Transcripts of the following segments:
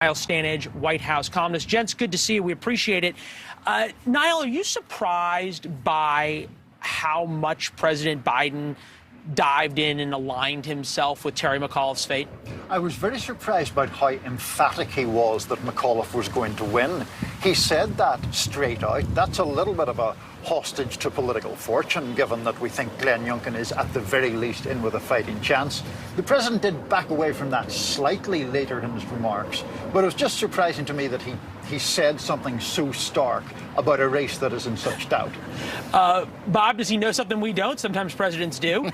Niall Stanage, White House columnist. Gents, good to see you. We appreciate it. Niall, are you surprised by how much President Biden dived in and aligned himself with Terry McAuliffe's fate? I was very surprised about how emphatic he was that McAuliffe was going to win. He said that straight out. That's a little bit of a hostage to political fortune, given that we think Glenn Youngkin is at the very least in with a fighting chance. The president did back away from that slightly later in his remarks, but it was just surprising to me that he said something so stark about a race that is in such doubt. Bob, does he know something we don't? Sometimes presidents do.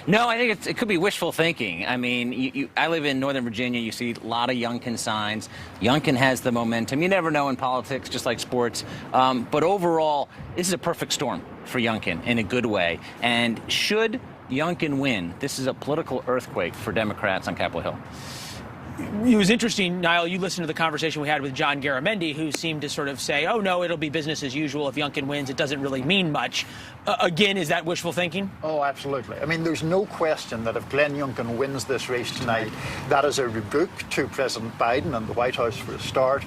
No, I think it could be wishful thinking. I mean, I live in Northern Virginia. You see a lot of Youngkin signs. Youngkin has the momentum. You never know in politics, just like sports. But overall, this is a perfect storm for Youngkin in a good way. And should Youngkin win, this is a political earthquake for Democrats on Capitol Hill. It was interesting, Niall, you listened to the conversation we had with John Garamendi, who seemed to sort of say, oh, no, it'll be business as usual. If Youngkin wins, it doesn't really mean much. Again, is that wishful thinking? Oh, absolutely. I mean, there's no question that if Glenn Youngkin wins this race tonight, that is a rebuke to President Biden and the White House for a start.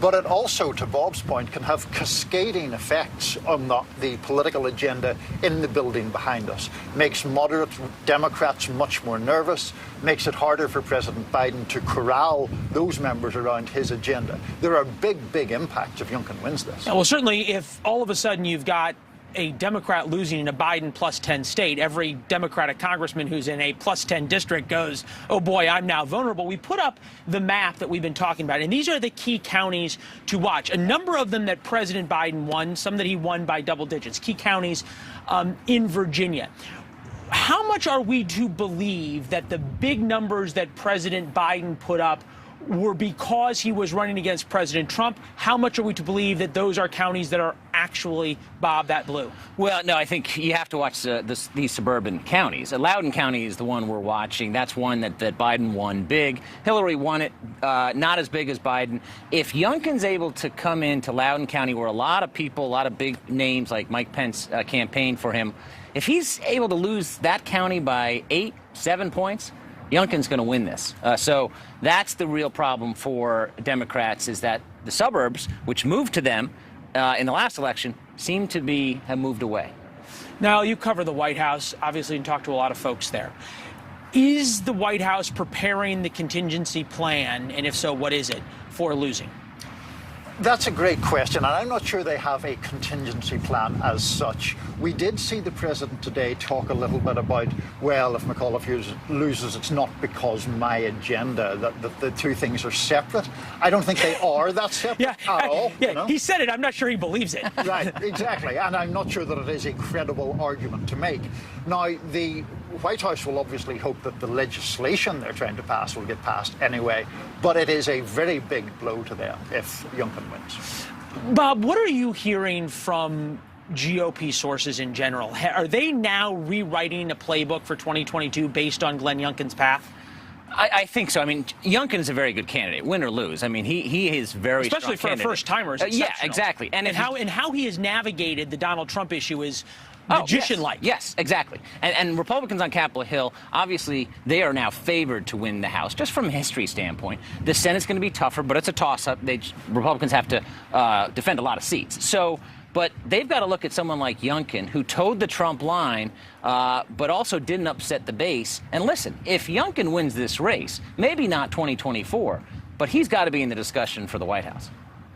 But it also, to Bob's point, can have cascading effects on the political agenda in the building behind us. Makes moderate Democrats much more nervous, makes it harder for President Biden to corral those members around his agenda. There are big, big impacts if Youngkin wins this. Well, certainly if all of a sudden you've got a Democrat losing in a Biden plus 10 state, every Democratic congressman who's in a plus 10 district goes, oh boy, I'm now vulnerable. We put up the map that we've been talking about, and these are the key counties to watch. A number of them that President Biden won, some that he won by double digits, key counties in Virginia. How much are we to believe that the big numbers that President Biden put up were because he was running against President Trump? How much are we to believe that those are counties that are actually, Bob, that blue? Well, no, I think you have to watch these suburban counties. Loudoun County is the one we're watching. That's one that Biden won big. Hillary won it not as big as Biden. If Youngkin's able to come into Loudoun County, where a lot of people, a lot of big names like Mike Pence campaigned for him, if he's able to lose that county by 8, 7 points, Youngkin's going to win this. So that's the real problem for Democrats, is that the suburbs, which moved to them in the last election, seem to have moved away. Now, you cover the White House, obviously, and talk to a lot of folks there. Is the White House preparing the contingency plan, and if so, what is it, for losing? That's a great question, and I'm not sure they have a contingency plan as such. We did see the president today talk a little bit about, well, if McAuliffe loses, it's not because my agenda, that the two things are separate. I don't think they are that separate at all. Yeah, you know? He said it. I'm not sure he believes it. Right, exactly, and I'm not sure that it is a credible argument to make. Now, the White House will obviously hope that the legislation they're trying to pass will get passed anyway, but it is a very big blow to them if Youngkin wins. Bob, what are you hearing from GOP sources in general? Are they now rewriting a playbook for 2022 based on Glenn Youngkin's path? I think so. I mean, Youngkin is a very good candidate, win or lose. I mean, he is very especially strong for a first-timer. Yeah, exactly. And how he has navigated the Donald Trump issue is magician-like. Yes, exactly. And Republicans on Capitol Hill, obviously, they are now favored to win the House, just from a history standpoint. The Senate's going to be tougher, but it's a toss-up. Republicans have to defend a lot of seats. But they've got to look at someone like Youngkin, who towed the Trump line, but also didn't upset the base. And listen, if Youngkin wins this race, maybe not 2024, but he's got to be in the discussion for the White House.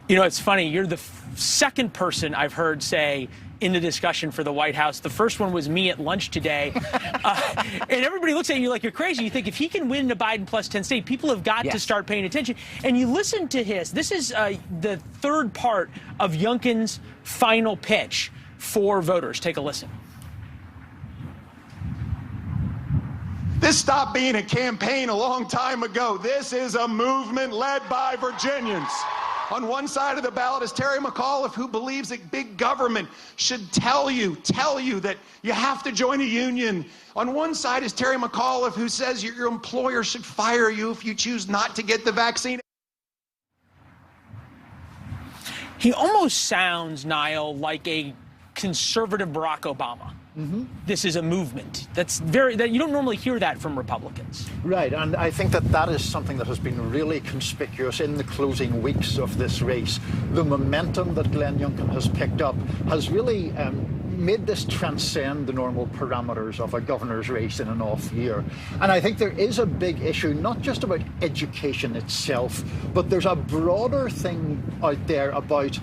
You know, it's funny. You're the second person I've heard say in the discussion for the White House. The first one was me at lunch today. And everybody looks at you like you're crazy. You think if he can win a Biden plus 10 state, people have got to start paying attention. And you listen to this is the third part of Youngkin's final pitch for voters. Take a listen. This stopped being a campaign a long time ago. This is a movement led by Virginians. On one side of the ballot is Terry McAuliffe, who believes that big government should tell you that you have to join a union. On one side is Terry McAuliffe, who says your employer should fire you if you choose not to get the vaccine. He almost sounds, Niall, like a conservative Barack Obama. this is a movement. That you don't normally hear that from Republicans. Right, and I think that is something that has been really conspicuous in the closing weeks of this race. The momentum that Glenn Youngkin has picked up has really made this transcend the normal parameters of a governor's race in an off year. And I think there is a big issue, not just about education itself, but there's a broader thing out there about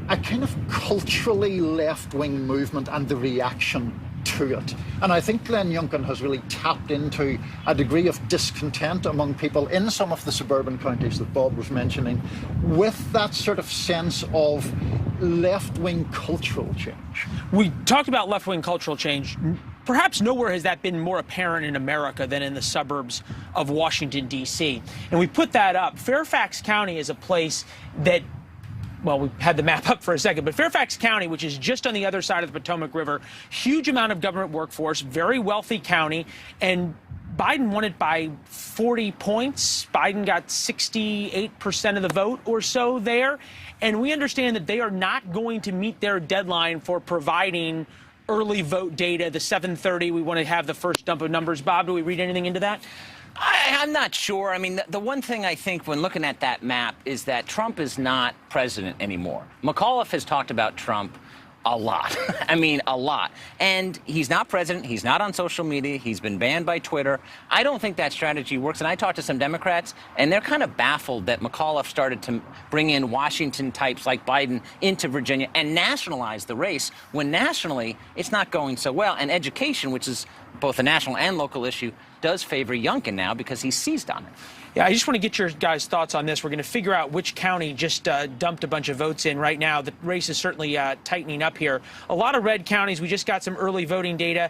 a kind of culturally left-wing movement and the reaction to it. And I think Glenn Youngkin has really tapped into a degree of discontent among people in some of the suburban counties that Bob was mentioning, with that sort of sense of left-wing cultural change. We talked about left-wing cultural change. Perhaps nowhere has that been more apparent in America than in the suburbs of Washington, D.C. And we put that up. Fairfax County is a place that, well, we had the map up for a second, but Fairfax County, which is just on the other side of the Potomac River, huge amount of government workforce, very wealthy county, and Biden won it by 40 points. Biden got 68% of the vote or so there. And we understand that they are not going to meet their deadline for providing early vote data. The 7:30, we want to have the first dump of numbers. Bob, do we read anything into that? I'm not sure. I mean, the one thing I think when looking at that map is that Trump is not president anymore. McAuliffe has talked about Trump a lot. I mean, a lot. And he's not president. He's not on social media. He's been banned by Twitter. I don't think that strategy works. And I talked to some Democrats, and they're kind of baffled that McAuliffe started to bring in Washington types like Biden into Virginia and nationalize the race when nationally it's not going so well. And education, which is both a national and local issue, does favor Youngkin now because he's seized on it. Yeah, I just want to get your guys' thoughts on this. We're going to figure out which county just dumped a bunch of votes in right now. The race is certainly tightening up here. A lot of red counties. We just got some early voting data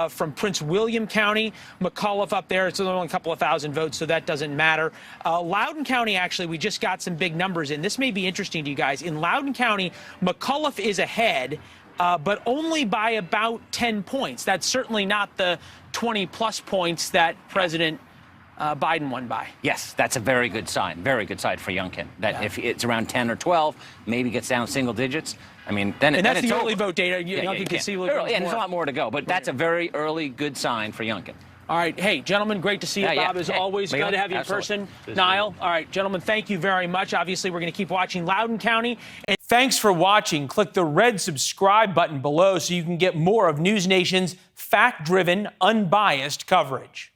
from Prince William County. McAuliffe up there. It's only a couple of thousand votes, so that doesn't matter. Loudoun County, actually, we just got some big numbers in. This may be interesting to you guys. In Loudoun County, McAuliffe is ahead, but only by about 10 points. That's certainly not the 20-plus points that President Biden won by. Yes, that's a very good sign for Youngkin. That if it's around 10 or 12, maybe gets down single digits. I mean, then that's it's the early over. vote data. Youngkin can see and there's a lot more to go, but that's a very early good sign for Youngkin. All right. Hey, gentlemen, great to see you, Bob, as always. Good to have you in person. Niall, all right, gentlemen, thank you very much. Obviously, we're going to keep watching Loudoun County. And thanks for watching. Click the red subscribe button below so you can get more of NewsNation's fact-driven, unbiased coverage.